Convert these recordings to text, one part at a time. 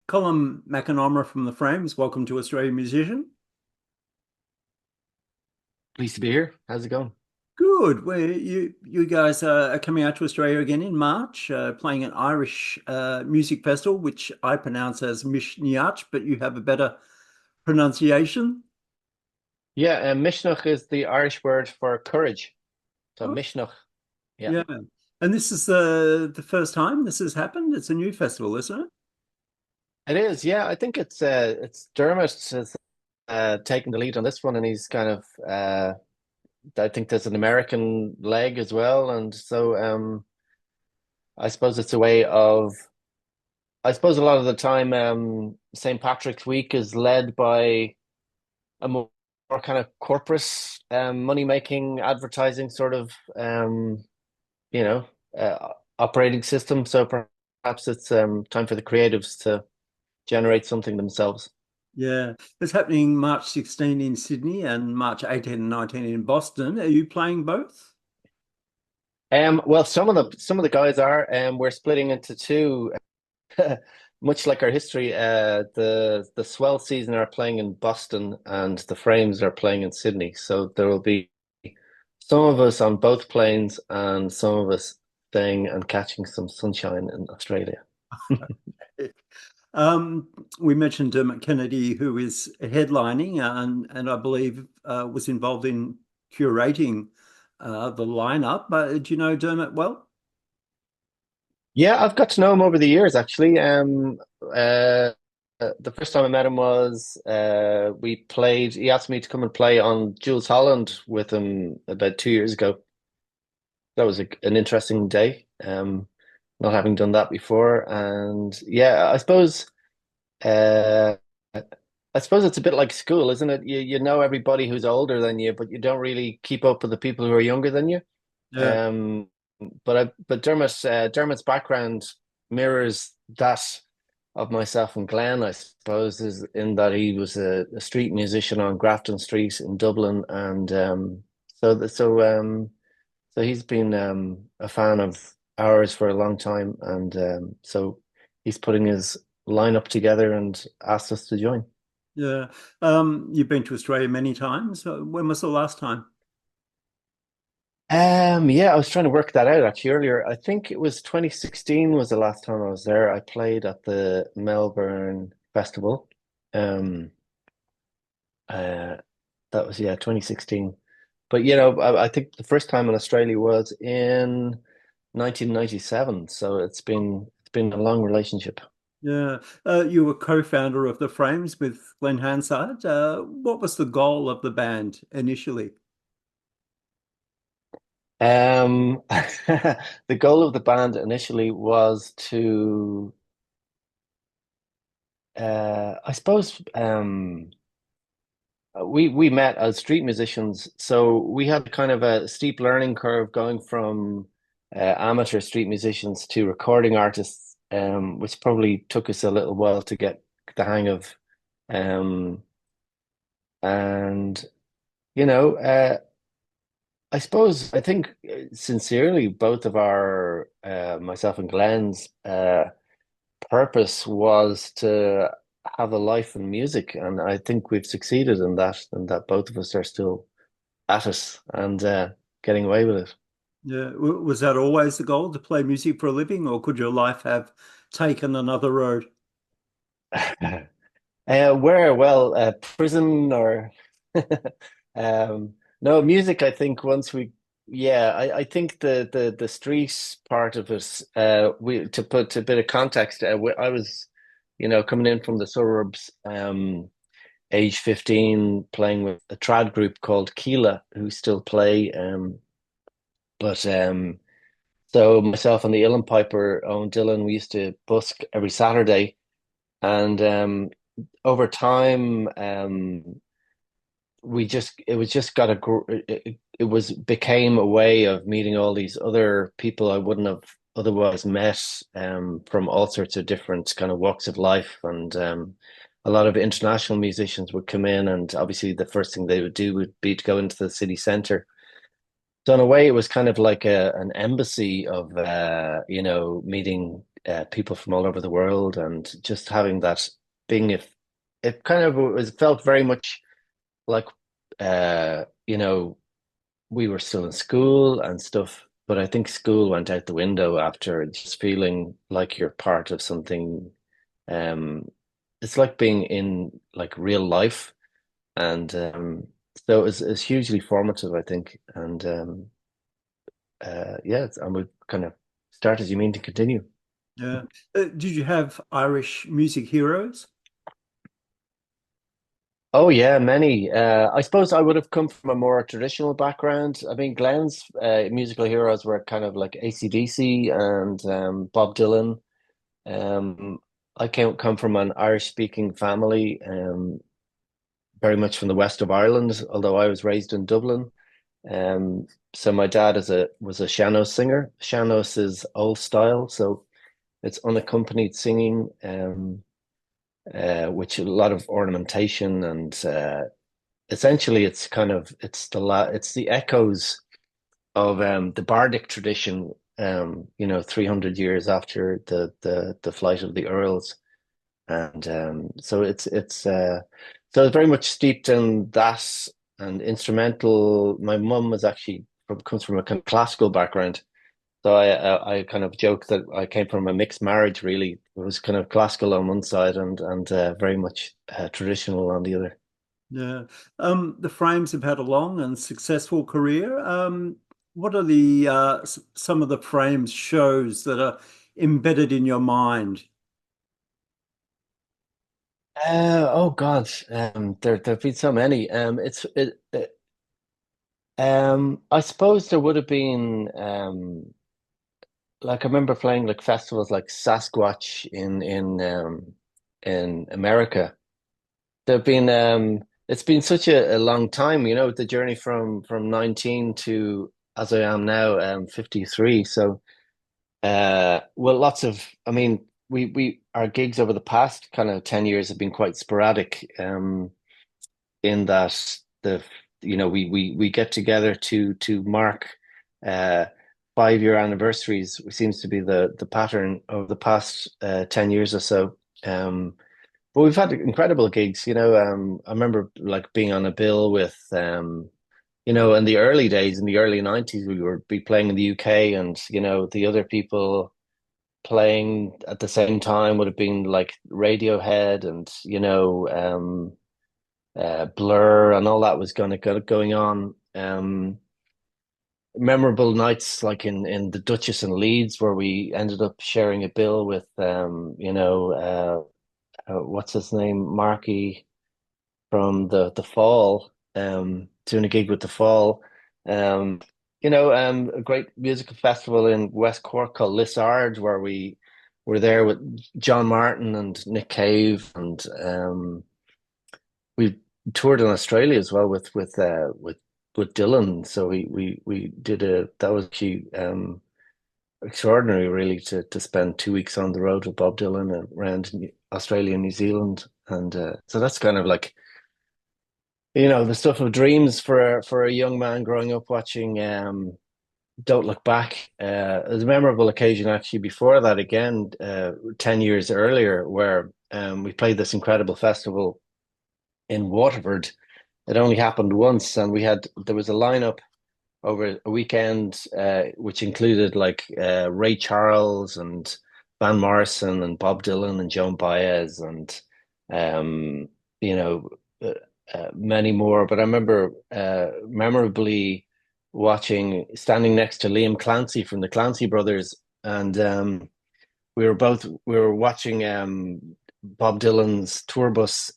Colm Mac Con Iomaire from the Frames. Welcome to Australian Musician. Pleased to be here. How's it going? Good. You guys are coming out to Australia again in March, playing an Irish music festival, which I pronounce as mish-nyach, but you have a better pronunciation. Yeah, Misneach is the Irish word for courage. So Oh, Misneach. Yeah, yeah. And this is the first time this has happened. It's a new festival, isn't it? it is. Yeah, I think it's Dermot has taken the lead on this one, and he's kind of I think there's an American leg as well, and so I suppose it's a way of I suppose a lot of the time St. Patrick's Week is led by a more kind of corporate money making advertising sort of you know, operating system. So perhaps it's time for the creatives to generate something themselves. Yeah. It's happening March 16 in Sydney and March 18 and 19 in Boston. Are you playing both? Well, some of the guys are, we're splitting into two, much like our history. The swell season are playing in Boston, and the frames are playing in Sydney. So there will be some of us on both planes, and some of us staying and catching some sunshine in Australia. Um, we mentioned Dermot Kennedy, who is headlining and I believe was involved in curating the lineup. But do you know Dermot well? Yeah, I've got to know him over the years, actually. The first time I met him was we played. He asked me to come and play on Jules Holland with him about 2 years ago. That was an interesting day. Not having done that before, and yeah, uh, I suppose it's a bit like school, isn't it? You know everybody who's older than you, but you don't really keep up with the people who are younger than you. Yeah. Um, but Dermot's background mirrors that of myself and Glenn, I suppose, is in that he was a street musician on Grafton Street in Dublin, and so he's been a fan of ours for a long time, and so he's putting his lineup together and asked us to join. Yeah. You've been to Australia many times. When was the last time? Yeah, I was trying to work that out actually earlier. I think it was 2016 was the last time I was there. I played at the Melbourne Festival. Um, uh, that was yeah, 2016. But I think the first time in Australia was in 1997. So it's been a long relationship. Yeah. You were co-founder of the Frames with Glenn Hansard. What was the goal of the band initially? The goal of the band initially was to, I suppose, we met as street musicians, so we had kind of a steep learning curve going from amateur street musicians to recording artists, which probably took us a little while to get the hang of. Um, and you know, I think sincerely, both of our myself and Glenn's purpose was to have a life in music, and I think we've succeeded in that, and that both of us are still at it and getting away with Yeah. Was that always the goal to play music for a living, or could your life have taken another road? it. Where, well, prison or no music. I think once we, yeah, I think the street part of it. We to put a bit of context. I was, coming in from the suburbs. Age 15, playing with a trad group called Keela, who still play. But so myself and the uilleann piper Owen Dillon, we used to busk every Saturday, and over time, it was just got it was became a way of meeting all these other people I wouldn't have otherwise met, from all sorts of different kind of walks of life, and a lot of international musicians would come in, and obviously the first thing they would do would be to go into the city centre. So in a way, it was kind of like an embassy of meeting people from all over the world, and just having that being if it kind of was felt very much like we were still in school and stuff, but I think school went out the window after just feeling like you're part of something. Um, it's like being in like real life, and so it's hugely formative, I think. And yeah, and we kind of start as you mean to continue. Yeah. Did you have Irish music heroes? Oh yeah, many. I suppose I would have come from a more traditional background. I mean, Glenn's musical heroes were kind of like AC/DC and Bob Dylan. Um, I come from an Irish-speaking family, very much from the west of Ireland, although I was raised in Dublin. Um, so my dad was a sean-nós singer. Sean-nós is old style, so it's unaccompanied singing, which a lot of ornamentation and essentially it's the echoes of the bardic tradition. 300 years after the flight of the Earls, and so it's very much steeped in that and instrumental. My mum was actually comes from a kind of classical background, so I kind of joke that I came from a mixed marriage. Really, it was kind of classical on one side and very much traditional on the other. Yeah. The Frames have had a long and successful career. What are the some of the Frames shows that are embedded in your mind? Oh God, there've been so many. I suppose there would have been like I remember playing like festivals like Sasquatch in America. There've been it's been such a long time, the journey from 19 to as I am now, 53. So well, lots of, I mean, we our gigs over the past kind of 10 years have been quite sporadic, in that we get together to mark uh 5-year anniversaries, which seems to be the pattern of the past 10 years or so. But we've had incredible gigs, I remember like being on a bill with in the early days, in the early 90s, we would be playing in the UK, and the other people playing at the same time would have been like Radiohead and Blur and all that was going on. Memorable nights like in the Duchess and Leeds, where we ended up sharing a bill with what's his name, Marky from the Fall, doing a gig with the Fall. Um, a great musical festival in West Cork called Lissard, where we were there with John Martin and Nick Cave, and we toured in Australia as well with Dylan. So we did that was actually extraordinary, really, to spend 2 weeks on the road with Bob Dylan and around Australia and New Zealand, and so that's kind of like the stuff of dreams for a young man growing up watching Don't Look Back. There's a memorable occasion actually before that again, 10 years earlier, where we played this incredible festival in Waterford. It only happened once, and there was a lineup over a weekend, which included like Ray Charles and Van Morrison and Bob Dylan and Joan Baez and um, you know uh, many more. But I remember memorably standing next to Liam Clancy from the Clancy Brothers, and we were watching Bob Dylan's tour bus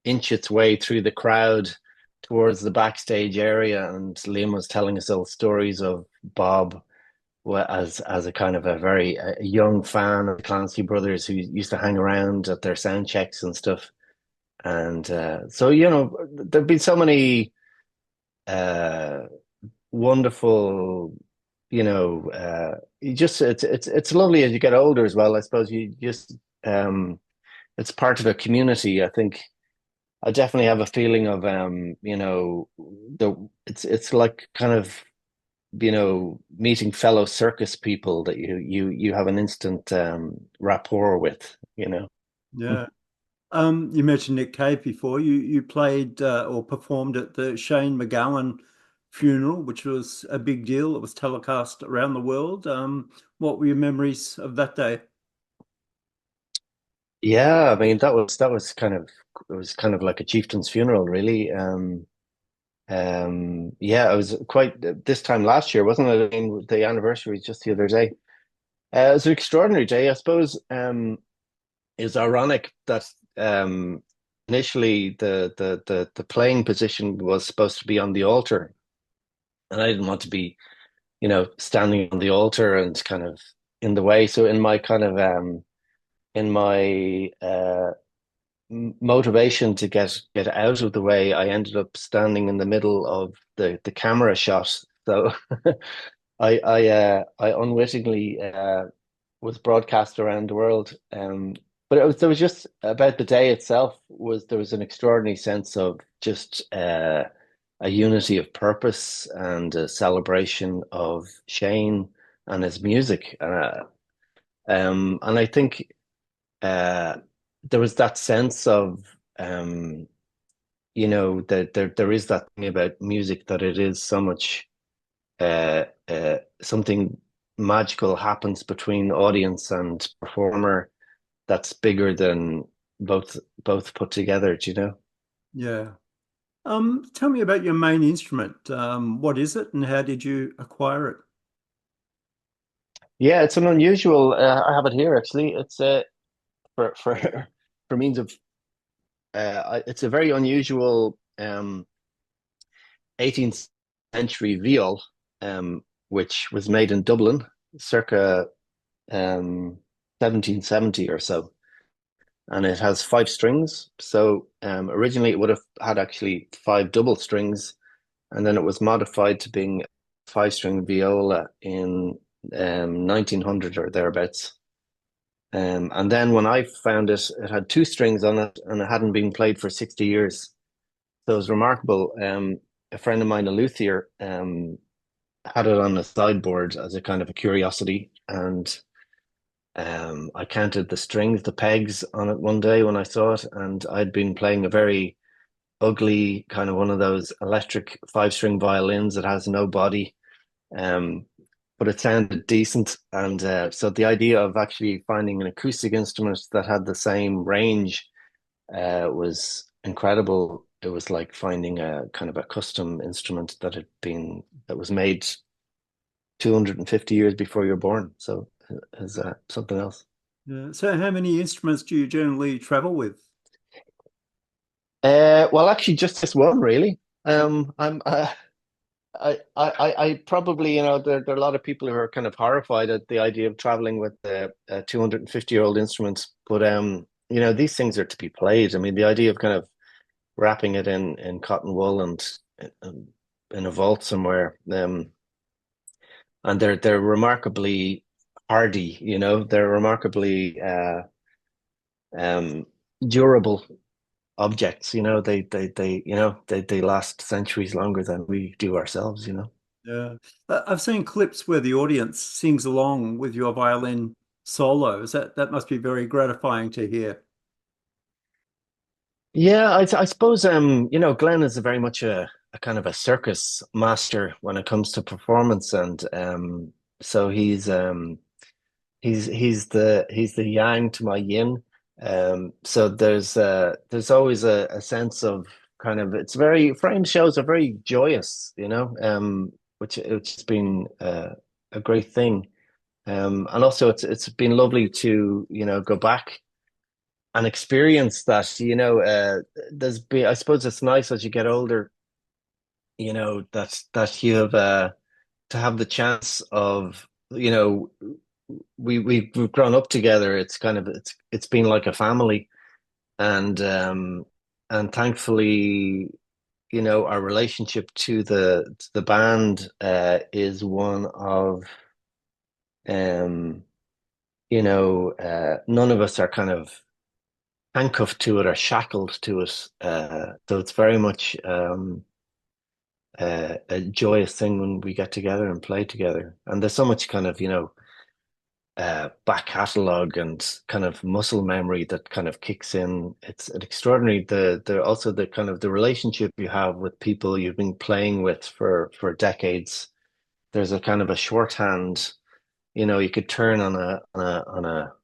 inch its way through the crowd towards the backstage area, and Liam was telling us all stories of Bob as a kind of a young fan of the Clancy Brothers who used to hang around at their sound checks and stuff. And so there've been so many uh, wonderful, it's lovely as you get older as well. I suppose you just it's part of a community. I think I definitely have a feeling of it's like kind of meeting fellow circus people that you have an instant rapport with, you know. Yeah. You mentioned Nick Cave before. You played or performed at the Shane MacGowan funeral, which was a big deal. It was telecast around the world. What were your memories of that day? Yeah, I mean that was kind of it was kind of like a chieftain's funeral, really. Yeah, it was quite this time last year, wasn't it? I mean, the anniversary was just the other day. It was an extraordinary day, I suppose. It's ironic that initially the playing position was supposed to be on the altar, and I didn't want to be, standing on the altar and kind of in the way. So in my kind of in my motivation to get out of the way, I ended up standing in the middle of the camera shot. So I unwittingly was broadcast around the world. But there was just about the day itself there was an extraordinary sense of just a unity of purpose and a celebration of Shane and his music. And I think uh, there was that sense of that there is that thing about music that it is so much something magical happens between audience and performer that's bigger than both put together, do you know? Yeah. Tell me about your main instrument. What is it and how did you acquire it? Yeah, it's an unusual. I have it here actually. It's for for means of it's a very unusual 18th century viol, which was made in Dublin circa 1770 or so, and it has five strings. So originally it would have had actually five double strings, and then it was modified to being five-string viola in 1900 or thereabouts. And then when I found it, it had two strings on it, and it hadn't been played for 60 years. So it was remarkable. A friend of mine, a luthier, had it on a sideboard as a kind of a curiosity, and I counted the strings, the pegs on it one day when I saw it, and I'd been playing a very ugly kind of one of those electric five-string violins that has no body, um, but it sounded decent. And so the idea of actually finding an acoustic instrument that had the same range was incredible. It was like finding a kind of a custom instrument that was made 250 years before you're born. So it's something else. Yeah. So how many instruments do you generally travel with? Well, actually, just this one, really. I'm I probably, there are a lot of people who are kind of horrified at the idea of traveling with a 250-year-old instrument, but these things are to be played. I mean, the idea of kind of wrapping it in cotton wool and in a vault somewhere, and they're remarkably hardy. They're remarkably um, durable objects. They last centuries longer than we do ourselves. Yeah. I've seen clips where the audience sings along with your violin solos. That must be very gratifying to hear. Yeah, I suppose Glenn is a very much a kind of a circus master when it comes to performance, and so he's the yang to my yin. So there's always a sense of kind of it's very frame shows are very joyous, which has been a great thing. And also it's been lovely to go back and experience that. I suppose it's nice as you get older, that you have to have the chance of we've grown up together. It's kind of it's been like a family, and thankfully, our relationship to the band is one of um none of us are kind of handcuffed to it or shackled to it. So it's very much a joyous thing when we get together and play together. And there's so much kind of, back catalogue and kind of muscle memory that kind of kicks in. It's an extraordinary the also the kind of the relationship you have with people you've been playing with for decades. There's a kind of a shorthand, you could turn on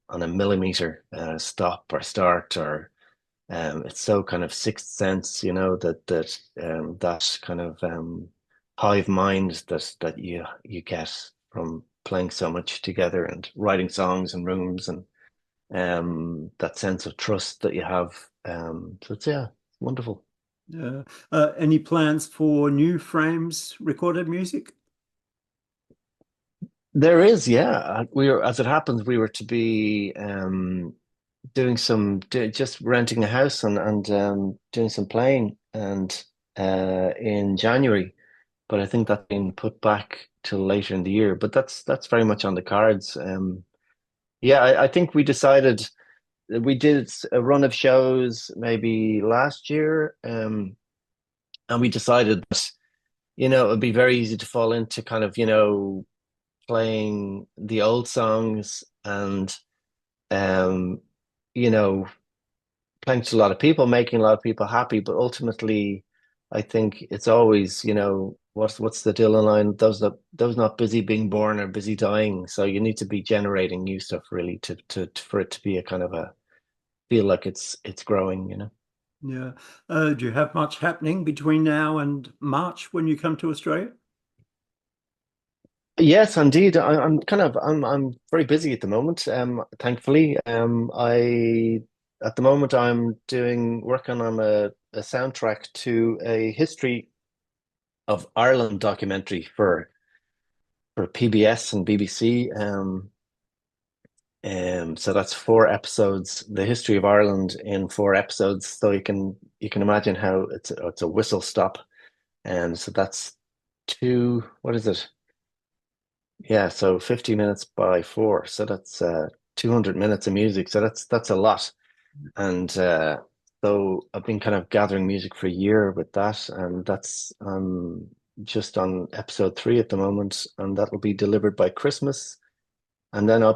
a millimeter, stop or start, or it's so kind of sixth sense, that kind of hive mind that you get from playing so much together and writing songs in rooms, and that sense of trust that you have. So it's, yeah, wonderful. Any plans for new frames recorded music? There is, yeah. As it happens, we were to be just renting a house and doing some playing and in January, but I think that's been put back till later in the year. But that's very much on the cards. Yeah, I think we decided that we did a run of shows maybe last year, and we decided that it would be very easy to fall into kind of playing the old songs and um, you know playing to a lot of people, making a lot of people happy. But ultimately, I think it's always, what's the Dylan line? Those not busy being born are busy dying. So you need to be generating new stuff really to for it to be a kind of a feel like it's growing. Yeah. Do you have much happening between now and March when you come to Australia? Yes, indeed. I'm very busy at the moment. Thankfully, I at the moment I'm doing working on a soundtrack to a history of Ireland documentary for PBS and BBC. So that's 4 episodes, the history of Ireland in 4 episodes. So you can imagine how it's a whistle stop. And so that's what is it? Yeah, so 50 minutes by 4. So that's 200 minutes of music. So that's a lot. And so I've been kind of gathering music for a year with that, and that's just on episode 3 at the moment, and that'll be delivered by Christmas. And then I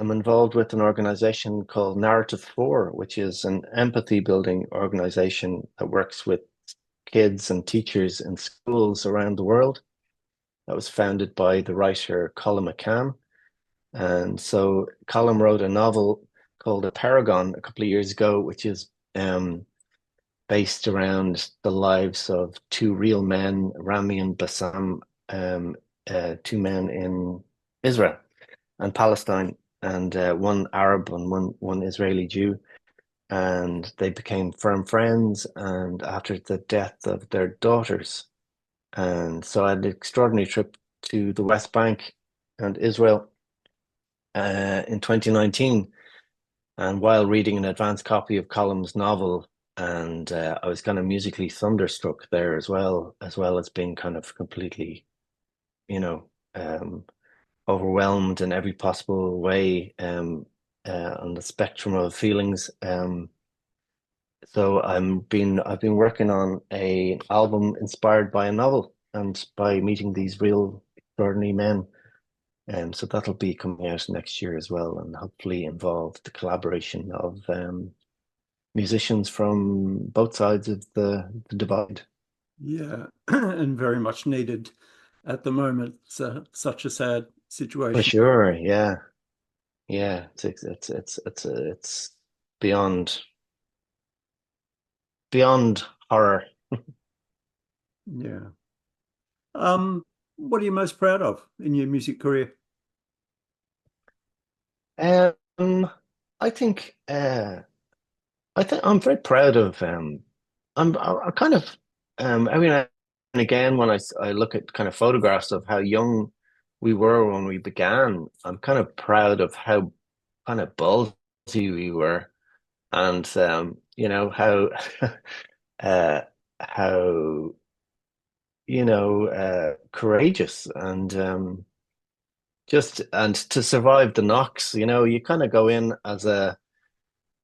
am involved with an organization called Narrative 4, which is an empathy building organization that works with kids and teachers in schools around the world. That was founded by the writer Colm Mac Con. And so Colm wrote a novel called A Paragon a couple of years ago, which is based around the lives of two real men, Rami and Bassam, 2 men in Israel and Palestine, and one Arab and one Israeli Jew. And they became firm friends, and after the death of their daughters. And so I had an extraordinary trip to the West Bank and Israel in 2019. And while reading an advanced copy of Colm's novel, and I was kind of musically thunderstruck there as well as being kind of completely, you know, um, overwhelmed in every possible way on the spectrum of feelings. So I've been working on a album inspired by a novel and by meeting these real extraordinary men. So that'll be coming out next year as well, and hopefully involve the collaboration of musicians from both sides of the divide. Yeah, and very much needed at the moment. It's such a sad For situation. sure, yeah, yeah. It's beyond horror. Yeah. What are you most proud of in your music career? Um, I think I'm very proud of I kind of every now and again when I look at kind of photographs of how young we were when we began, I'm kind of proud of how kind of ballsy we were, and how uh how courageous and just and to survive the knocks. You kind of go in as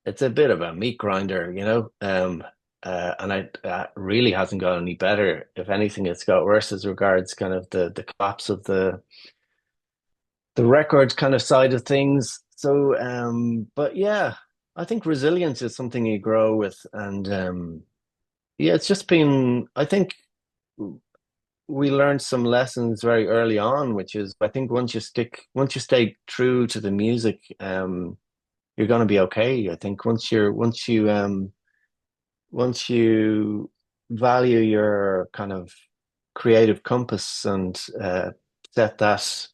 it's a bit of a meat grinder. and it really hasn't got any better. If anything, it's got worse as regards kind of the collapse of the record kind of side of things. So, but yeah, I think resilience is something you grow with, and yeah, it's just been. I think we learned some lessons very early on, which is I think once you stay true to the music, you're going to be okay. I think once you value your kind of creative compass and set that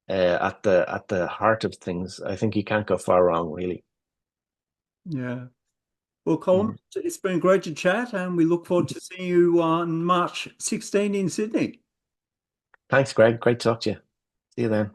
at the heart of things, I think you can't go far wrong, really. Yeah. Well, Colm, Mm. it's been great to chat, and we look forward to seeing you on March 16 in Sydney. Thanks, Greg. Great to talk to you. See you then.